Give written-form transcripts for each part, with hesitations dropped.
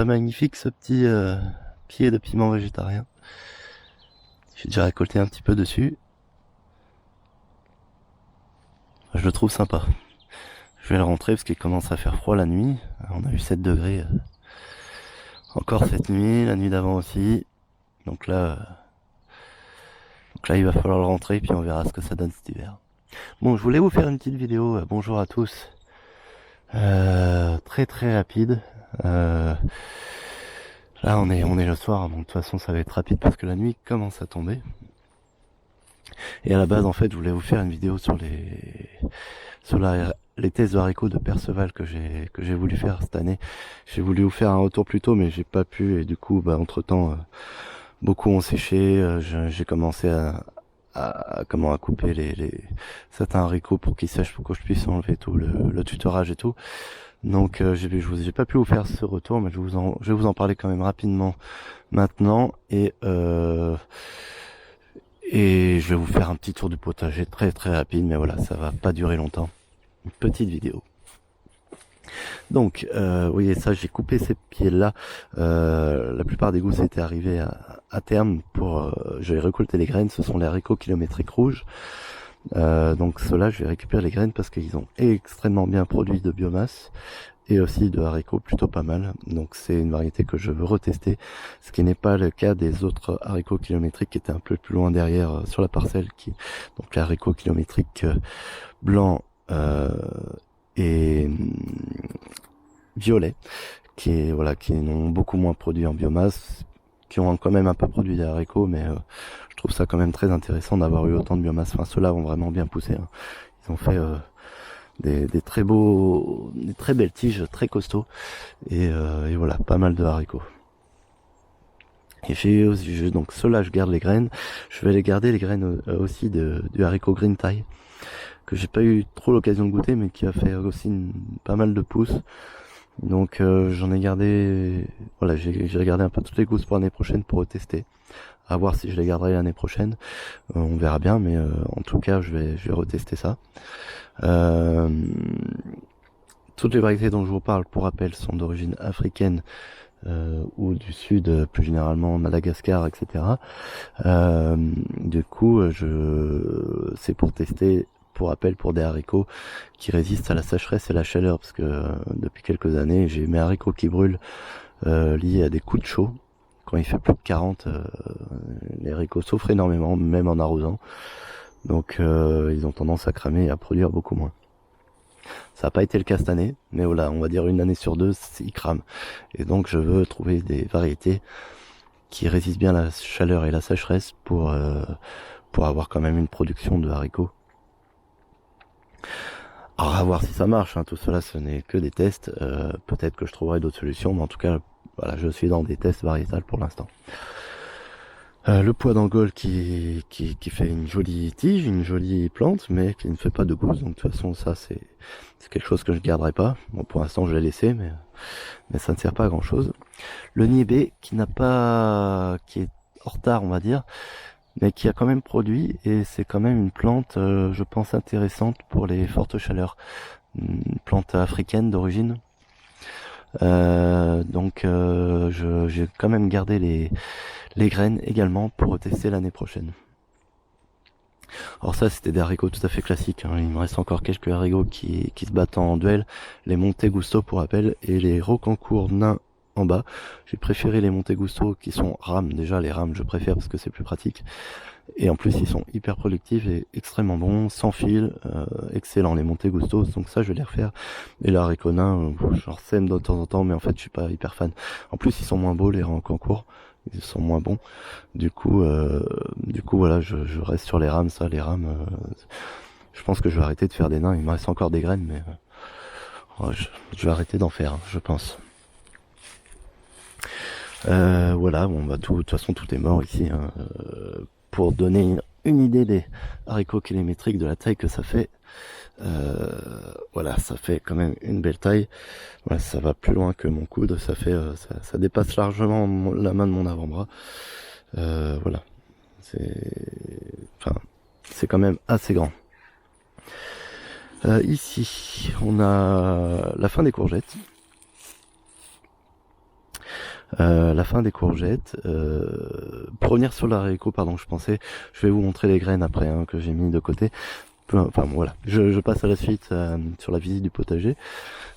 pas magnifique ce petit pied de piment végétarien. J'ai déjà récolté un petit peu dessus. Je le trouve sympa. Je vais le rentrer parce qu'il commence à faire froid la nuit. On a eu 7 degrés encore cette nuit, la nuit d'avant aussi. Donc là, il va falloir le rentrer, puis on verra ce que ça donne cet hiver. Bon, je voulais vous faire une petite vidéo. Bonjour à tous. Très très rapide. Là, on est le soir, donc de toute façon, ça va être rapide parce que la nuit commence à tomber. Et à la base, en fait, je voulais vous faire une vidéo sur les thèses de haricots de Perceval que j'ai voulu faire cette année. J'ai voulu vous faire un retour plus tôt, mais j'ai pas pu, et du coup, entre temps, beaucoup ont séché. J'ai commencé à couper certains haricots pour qu'ils sèchent, pour que je puisse enlever tout le tutorage et tout. Donc j'ai pas pu vous faire ce retour, mais je vais vous en parler quand même rapidement maintenant, et je vais vous faire un petit tour du potager très très rapide, mais voilà, ça va pas durer longtemps. Une petite vidéo. Donc, vous voyez ça, j'ai coupé ces pieds-là. La plupart des gousses étaient arrivées à terme je vais récolter les graines. Ce sont les haricots kilométriques rouges. Donc ceux-là, je vais récupérer les graines parce qu'ils ont extrêmement bien produit de biomasse et aussi de haricots plutôt pas mal. Donc c'est une variété que je veux retester, ce qui n'est pas le cas des autres haricots kilométriques qui étaient un peu plus loin derrière sur la parcelle. Donc les haricots kilométriques blancs et violets, qui n'ont beaucoup moins produit en biomasse, qui ont quand même un peu produit des haricots, mais je trouve ça quand même très intéressant d'avoir eu autant de biomasse. Enfin, ceux-là ont vraiment bien poussé, hein. Ils ont fait des très belles tiges, très costauds, et voilà, pas mal de haricots. Et donc ceux-là, je garde les graines. Je vais garder les graines aussi du haricot green tie, que j'ai pas eu trop l'occasion de goûter, mais qui a fait aussi pas mal de pousses. Donc j'en ai gardé, voilà, j'ai regardé un peu toutes les gousses pour l'année prochaine pour tester, à voir si je les garderai l'année prochaine. On verra bien, mais en tout cas je vais retester ça. Toutes les variétés dont je vous parle, pour rappel, sont d'origine africaine ou du sud, plus généralement Madagascar, etc. Du coup, c'est pour tester, pour rappel, pour des haricots qui résistent à la sécheresse et la chaleur, parce que depuis quelques années, j'ai mes haricots qui brûlent liés à des coups de chaud. Quand il fait plus de 40, les haricots souffrent énormément, même en arrosant. Donc ils ont tendance à cramer et à produire beaucoup moins. Ça n'a pas été le cas cette année, mais voilà, on va dire une année sur deux, ils crament. Et donc je veux trouver des variétés qui résistent bien à la chaleur et la sécheresse pour avoir quand même une production de haricots. Alors à voir si ça marche, hein. Tout cela ce n'est que des tests, peut-être que je trouverai d'autres solutions, mais en tout cas voilà, je suis dans des tests variétals pour l'instant. Le pois d'Angole qui fait une jolie tige, une jolie plante, mais qui ne fait pas de gousse. Donc de toute façon ça c'est quelque chose que je garderai pas. Bon, pour l'instant je l'ai laissé, mais ça ne sert pas à grand chose. Le niébé qui est en retard, on va dire, mais qui a quand même produit, et c'est quand même une plante je pense intéressante pour les fortes chaleurs. Une plante africaine d'origine. Donc j'ai quand même gardé les graines également pour tester l'année prochaine. Alors ça, c'était des haricots tout à fait classiques, hein. Il me reste encore quelques haricots qui se battent en duel. Les Montegusto pour rappel, et les Rocancourt nains en bas. J'ai préféré les Montegusto qui sont rames. Déjà les rames je préfère parce que c'est plus pratique. Et en plus ils sont hyper productifs et extrêmement bons, sans fil, excellent les Montegustos, donc ça je vais les refaire. Et les haricots nains, j'en sème de temps en temps, mais en fait je suis pas hyper fan. En plus ils sont moins beaux les Rocancourt, ils sont moins bons. Du coup voilà, je reste sur les rames. Ça, les rames, je pense que je vais arrêter de faire des nains. Il me reste encore des graines, mais je vais arrêter d'en faire, je pense. Voilà, bon de toute façon tout est mort ici, hein. Pour donner une idée des haricots kilométriques, de la taille que ça fait, voilà, ça fait quand même une belle taille. Voilà, ça va plus loin que mon coude, ça dépasse largement la main de mon avant-bras. Voilà, c'est quand même assez grand. Ici, on a la fin des courgettes. La fin des courgettes. Pour revenir sur l'haricot, pardon, je vais vous montrer les graines après hein, que j'ai mis de côté. Enfin bon, voilà, je passe à la suite sur la visite du potager.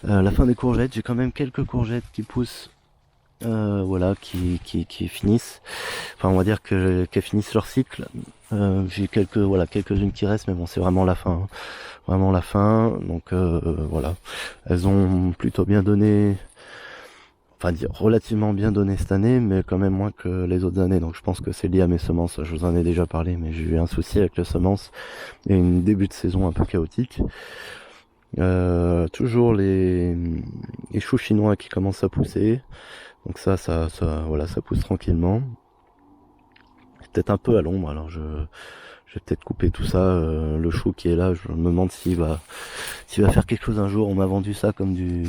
La fin des courgettes, j'ai quand même quelques courgettes qui poussent, voilà, qui finissent. Enfin, on va dire qu'elles finissent leur cycle. J'ai quelques-unes qui restent, mais bon, c'est vraiment la fin, hein. Vraiment la fin. Donc voilà, elles ont plutôt bien donné. Enfin, dire relativement bien donné cette année, mais quand même moins que les autres années. Donc je pense que c'est lié à mes semences. Je vous en ai déjà parlé, mais j'ai eu un souci avec les semences et une début de saison un peu chaotique. Toujours les choux chinois qui commencent à pousser. Donc voilà, ça pousse tranquillement. Peut-être un peu à l'ombre. Alors je vais peut-être couper tout ça. Le chou qui est là, je me demande s'il va faire quelque chose un jour. On m'a vendu ça comme du,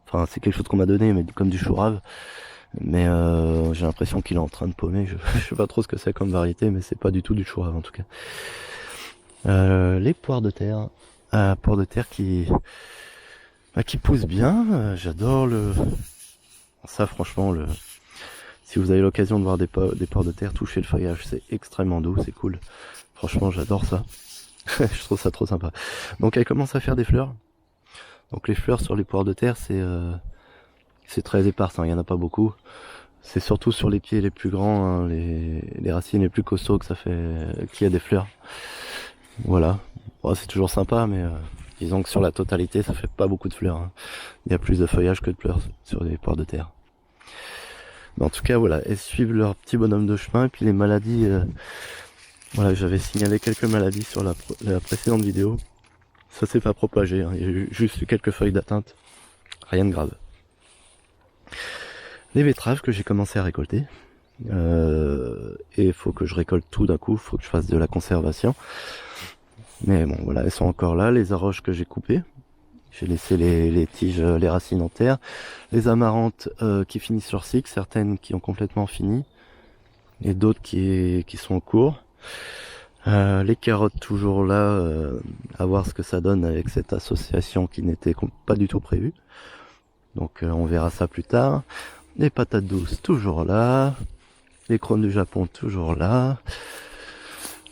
enfin c'est quelque chose qu'on m'a donné, mais comme du chou rave. Mais j'ai l'impression qu'il est en train de paumer. Je sais pas trop ce que c'est comme variété, mais c'est pas du tout du chou rave en tout cas. Les poires de terre. Poires de terre qui poussent bien. J'adore ça franchement si vous avez l'occasion de voir des poires de terre toucher le feuillage, c'est extrêmement doux, c'est cool. Franchement, j'adore ça. Je trouve ça trop sympa. Donc elle commence à faire des fleurs. Donc les fleurs sur les poires de terre, c'est très épars, hein, il y en a pas beaucoup. C'est surtout sur les pieds les plus grands, hein, les racines les plus costauds qu'il y a des fleurs. Voilà. Bon, c'est toujours sympa, mais disons que sur la totalité, ça fait pas beaucoup de fleurs, hein. Il y a plus de feuillage que de fleurs sur les poires de terre. Mais en tout cas, voilà, elles suivent leur petit bonhomme de chemin, et puis les maladies, voilà, j'avais signalé quelques maladies sur la précédente vidéo. Ça s'est pas propagé, hein. Il y a eu juste quelques feuilles d'atteinte, rien de grave. Les betteraves que j'ai commencé à récolter, et il faut que je récolte tout d'un coup, il faut que je fasse de la conservation. Mais bon, voilà, elles sont encore là. Les aroches que j'ai coupées, j'ai laissé les tiges, les racines en terre. Les amarantes qui finissent leur cycle, certaines qui ont complètement fini, et d'autres qui sont en cours. Les carottes toujours là, à voir ce que ça donne avec cette association qui n'était pas du tout prévue. Donc on verra ça plus tard. Les patates douces toujours là. Les crônes du Japon toujours là.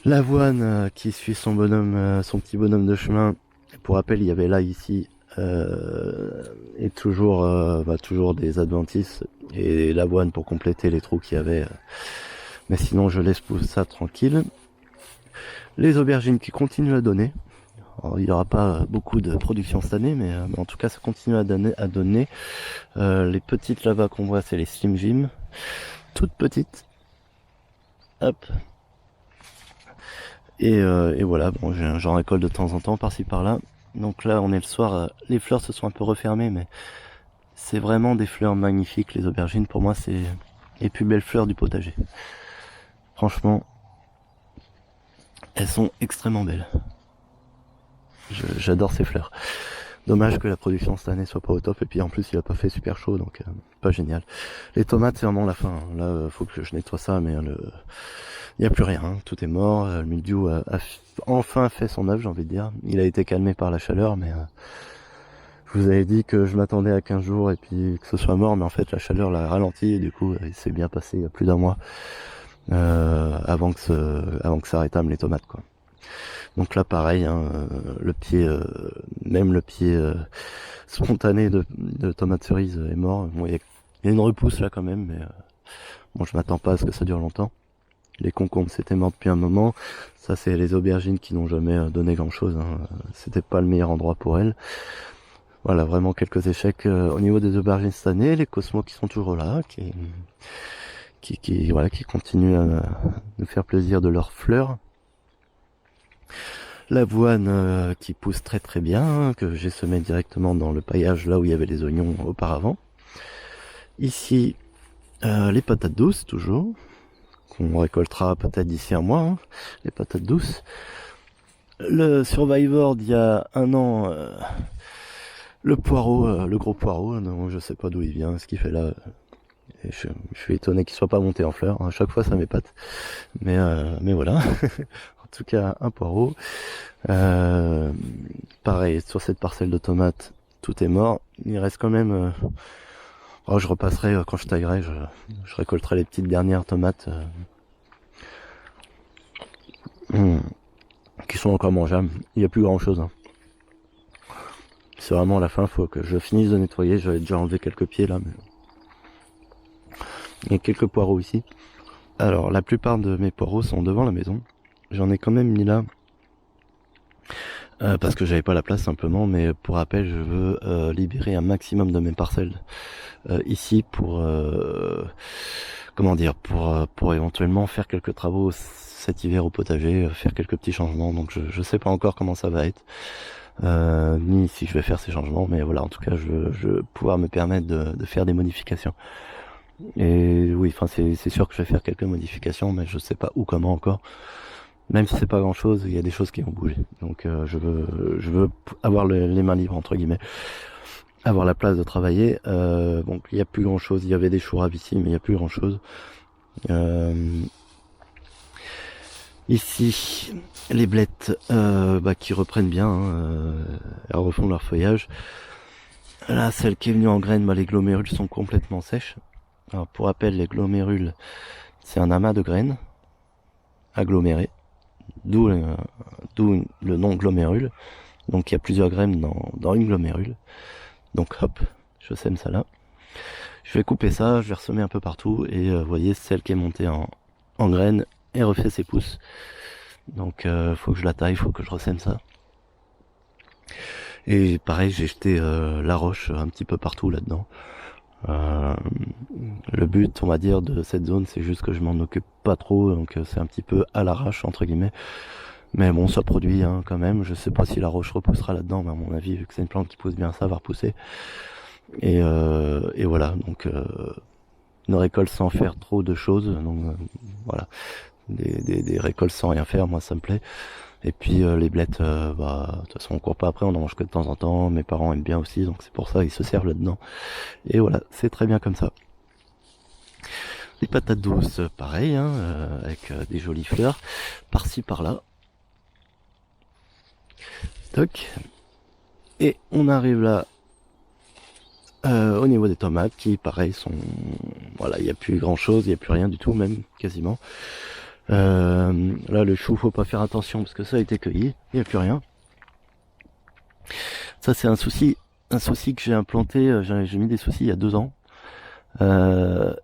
L'avoine qui suit son petit bonhomme de chemin. Pour rappel, il y avait là ici et toujours des adventices et l'avoine pour compléter les trous qu'il y avait. Mais sinon, je laisse ça tranquille. Les aubergines qui continuent à donner. Alors, il n'y aura pas beaucoup de production cette année, mais en tout cas, ça continue à donner. Les petites là-bas qu'on voit, c'est les Slim Jim, toutes petites. Hop. Et voilà, bon, j'en récolte de temps en temps, par-ci par-là. Donc là, on est le soir. Les fleurs se sont un peu refermées, mais c'est vraiment des fleurs magnifiques, les aubergines. Pour moi, c'est les plus belles fleurs du potager. Franchement, elles sont extrêmement belles. J'adore ces fleurs. Dommage que la production cette année soit pas au top, et puis en plus il a pas fait super chaud, donc pas génial. Les tomates, c'est vraiment la fin, hein. Là faut que je nettoie ça, mais il n'y a plus rien, hein. Tout est mort. Le mildiou a enfin fait son œuvre, j'ai envie de dire. Il a été calmé par la chaleur, mais je vous avais dit que je m'attendais à 15 jours et puis que ce soit mort, mais en fait la chaleur l'a ralenti, et du coup il s'est bien passé il y a plus d'un mois avant que ça rétame les tomates, quoi. Donc là pareil, hein, même le pied spontané de tomate cerise est mort. Bon, il y a une repousse là quand même, mais bon, je m'attends pas à ce que ça dure longtemps. Les concombres c'était mort depuis un moment. Ça c'est les aubergines qui n'ont jamais donné grand chose, hein. C'était pas le meilleur endroit pour elles. Voilà, vraiment quelques échecs au niveau des aubergines cette année. Les cosmos qui sont toujours là, qui continuent à nous faire plaisir de leurs fleurs. L'avoine qui pousse très très bien, que j'ai semé directement dans le paillage là où il y avait les oignons auparavant. Ici, les patates douces toujours, qu'on récoltera peut-être d'ici un mois, hein, les patates douces. Le Survivor d'il y a un an, le poireau, le gros poireau, non, je sais pas d'où il vient, ce qu'il fait là. Et je suis étonné qu'il soit pas monté en fleurs. À chaque fois ça m'épate, mais voilà. En tout cas, un poireau. Pareil, sur cette parcelle de tomates, tout est mort. Il reste quand même Oh, je repasserai quand je taillerai, je récolterai les petites dernières tomates qui sont encore mangeables. Il n'y a plus grand chose. Hein. C'est vraiment à la fin, faut que je finisse de nettoyer. J'avais déjà enlevé quelques pieds là, mais il y a quelques poireaux ici. Alors la plupart de mes poireaux sont devant la maison. J'en ai quand même mis là parce que j'avais pas la place simplement, mais pour rappel, je veux libérer un maximum de mes parcelles ici pour pour éventuellement faire quelques travaux cet hiver au potager, faire quelques petits changements. Donc je sais pas encore comment ça va être, ni si je vais faire ces changements, mais voilà, en tout cas, je veux pouvoir me permettre de faire des modifications. Et oui, enfin c'est sûr que je vais faire quelques modifications, mais je sais pas où, comment encore. Même si c'est pas grand chose, il y a des choses qui vont bouger. Donc je veux avoir les mains libres entre guillemets, avoir la place de travailler. Donc il y a plus grand chose. Il y avait des choux raves ici, mais il y a plus grand chose. Ici, les blettes qui reprennent bien, hein, elles refont leur feuillage. Là, celle qui est venue en graines, les glomérules sont complètement sèches. Alors pour rappel, les glomérules, c'est un amas de graines agglomérées, d'où le nom glomérule. Donc il y a plusieurs graines dans une glomérule. Donc hop, je sème ça là. Je vais couper ça, je vais ressemer un peu partout et vous voyez, celle qui est montée en graines et refait ses pousses. Donc faut que je la taille, faut que je ressème ça. Et pareil, j'ai jeté la roche un petit peu partout là-dedans. Le but, on va dire, de cette zone, c'est juste que je m'en occupe pas trop, donc c'est un petit peu à l'arrache entre guillemets. Mais bon, ça produit hein, quand même. Je sais pas si la roche repoussera là-dedans, mais à mon avis, vu que c'est une plante qui pousse bien, ça va repousser. Et voilà, donc une récolte sans faire trop de choses. Donc voilà, des récoltes sans rien faire, moi ça me plaît. Et puis les blettes, de toute façon on court pas après, on en mange que de temps en temps. Mes parents aiment bien aussi, donc c'est pour ça ils se servent là-dedans. Et voilà, c'est très bien comme ça. Les patates douces, pareil, hein, avec des jolies fleurs, par-ci par-là. Toc. Et on arrive là au niveau des tomates qui, pareil, sont... Voilà, il n'y a plus grand-chose, il n'y a plus rien du tout, même, quasiment. Là, le chou, faut pas faire attention parce que ça a été cueilli, il n'y a plus rien. Ça, c'est un souci que j'ai implanté, j'ai mis des soucis il y a 2 ans.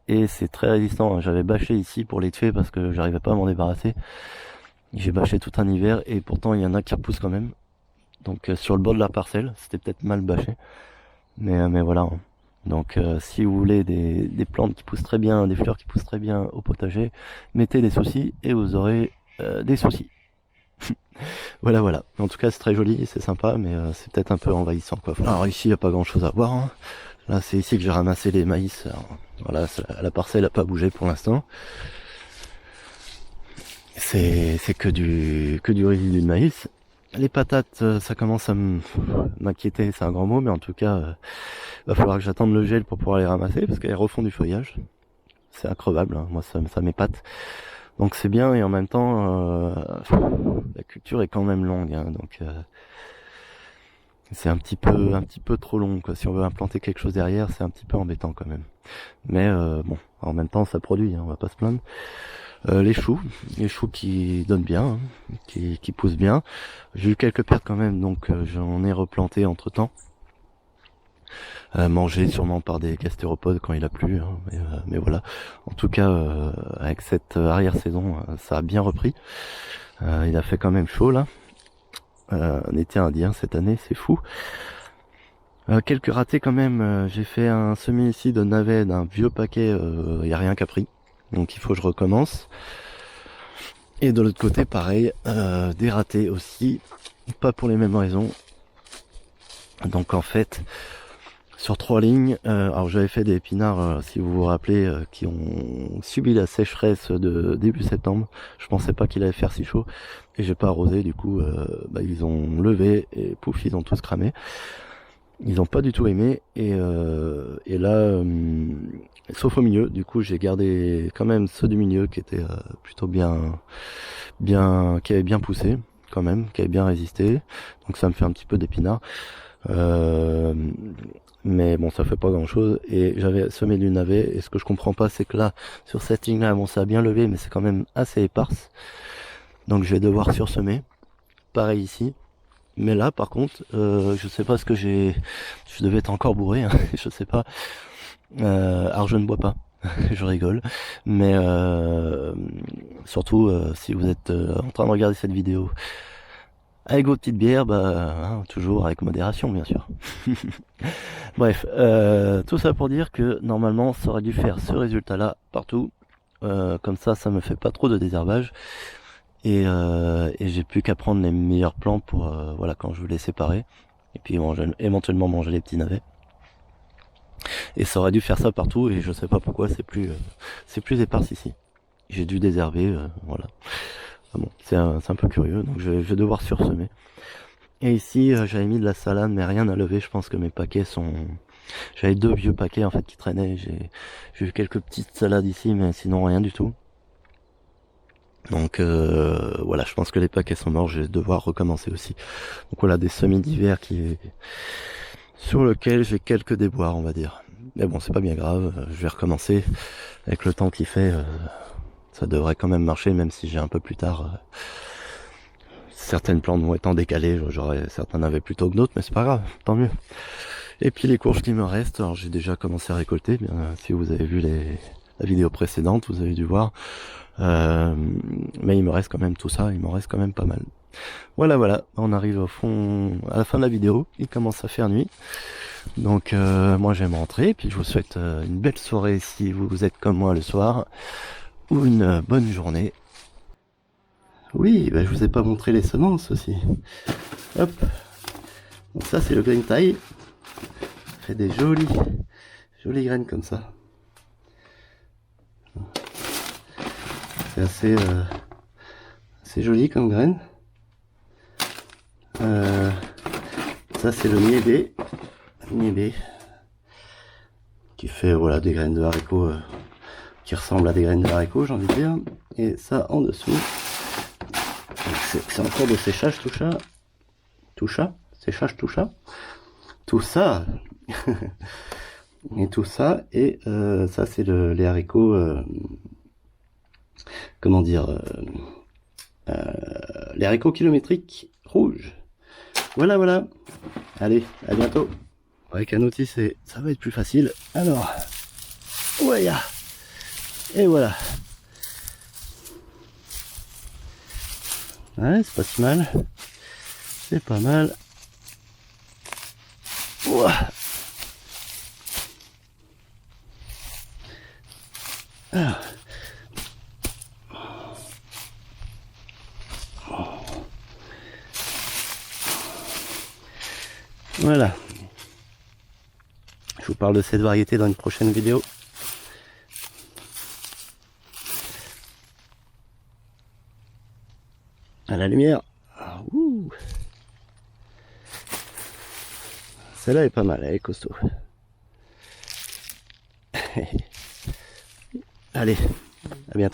Et c'est très résistant. J'avais bâché ici pour les tuer parce que j'arrivais pas à m'en débarrasser. J'ai bâché tout un hiver et pourtant il y en a qui repoussent quand même. Donc sur le bord de la parcelle, c'était peut-être mal bâché. Mais voilà. Hein. Donc si vous voulez des plantes qui poussent très bien, des fleurs qui poussent très bien au potager, mettez des soucis et vous aurez des soucis. Voilà. En tout cas c'est très joli, c'est sympa, mais c'est peut-être un peu envahissant quoi. Alors ici il n'y a pas grand chose à voir. Hein. Là c'est ici que j'ai ramassé les maïs. Alors, voilà, la parcelle n'a pas bougé pour l'instant. C'est que du résidu de maïs. Les patates, ça commence à m'inquiéter, c'est un grand mot, mais en tout cas, va falloir que j'attende le gel pour pouvoir les ramasser, parce qu'elles refont du feuillage. C'est increvable, hein. Moi ça m'épate. Donc c'est bien, et en même temps, la culture est quand même longue, hein, donc c'est un petit peu trop long, quoi. Si on veut implanter quelque chose derrière, c'est un petit peu embêtant quand même. Mais bon, en même temps, ça produit, hein, on va pas se plaindre. Les choux qui donnent bien, hein, qui poussent bien. J'ai eu quelques pertes quand même, donc j'en ai replanté entre temps. Mangé sûrement par des gastéropodes quand il a plu, hein, mais voilà. En tout cas, avec cette arrière-saison, ça a bien repris. Il a fait quand même chaud là. Un été indien cette année, c'est fou. Quelques ratés quand même. J'ai fait un semis ici de navets d'un vieux paquet, il n'y a rien qu'à pris. Donc il faut que je recommence. Et de l'autre côté, pareil, des ratés aussi, pas pour les mêmes raisons. Donc en fait, sur 3 lignes, alors j'avais fait des épinards, si vous vous rappelez, qui ont subi la sécheresse de début septembre. Je pensais pas qu'il allait faire si chaud, et j'ai pas arrosé, du coup, ils ont levé, et pouf, ils ont tous cramé. Ils ont pas du tout aimé, et là, sauf au milieu, du coup j'ai gardé quand même ceux du milieu qui étaient plutôt qui avaient bien poussé quand même, qui avaient bien résisté, donc ça me fait un petit peu d'épinards. Mais bon, ça fait pas grand chose. Et j'avais semé du navet. Et ce que je comprends pas, c'est que là, sur cette ligne-là, bon, ça a bien levé, mais c'est quand même assez éparse. Donc je vais devoir sursemer. Pareil ici. Mais là, par contre, je sais pas ce que j'ai. Je devais être encore bourré, hein, je sais pas. Alors je ne bois pas. Je rigole. Mais surtout, si vous êtes en train de regarder cette vidéo avec vos petites bières, bah, hein, toujours avec modération, bien sûr. Bref, tout ça pour dire que normalement, ça aurait dû faire ce résultat-là partout. Comme ça me fait pas trop de désherbage. Et j'ai plus qu'à prendre les meilleurs plants pour voilà, quand je veux les séparer. Et puis éventuellement manger les petits navets. Et ça aurait dû faire ça partout. Et je sais pas pourquoi c'est plus épars ici. J'ai dû désherber, voilà. Bon, c'est un peu curieux, donc je vais devoir sursemer. Et ici, j'avais mis de la salade, mais rien à lever. Je pense que mes paquets sont... J'avais 2 vieux paquets en fait qui traînaient. J'ai eu quelques petites salades ici, mais sinon rien du tout. Donc voilà, je pense que les paquets sont morts. Je vais devoir recommencer aussi. Donc voilà, des semis d'hiver sur lequel j'ai quelques déboires, on va dire. Mais bon, c'est pas bien grave. Je vais recommencer avec le temps qu'il fait. Ça devrait quand même marcher, même si j'ai un peu plus tard. Certaines plantes vont être en décalé, j'aurais certains navets plus tôt que d'autres, mais c'est pas grave, tant mieux. Et puis les courges qui me restent, alors j'ai déjà commencé à récolter, bien, si vous avez vu la vidéo précédente, vous avez dû voir. Mais il me reste quand même tout ça, il m'en reste quand même pas mal. Voilà, on arrive au fond, à la fin de la vidéo, il commence à faire nuit. Donc moi j'aime rentrer, puis je vous souhaite une belle soirée si vous êtes comme moi le soir, ou une bonne journée. Oui, bah, je vous ai pas montré les semences aussi. Hop. Donc ça c'est le green tie. Ça fait des jolies graines comme ça. C'est assez joli comme graine. Ça c'est le niébé. Qui fait voilà des graines de haricots qui ressemblent à des graines de haricots, j'ai envie de dire. Et ça en dessous. C'est en cours de séchage tout ça. Tout ça. Et tout ça, et ça c'est les haricots, comment dire, les haricots kilométriques rouges. Voilà. Allez, à bientôt. Avec un outil, ça va être plus facile. Alors, voilà. Et voilà. Ouais, c'est pas si mal. C'est pas mal. Ouah. Alors. Voilà. Je vous parle de cette variété dans une prochaine vidéo. À la lumière. Ouh. Celle-là est pas mal, elle est costaud. Allez, à bientôt.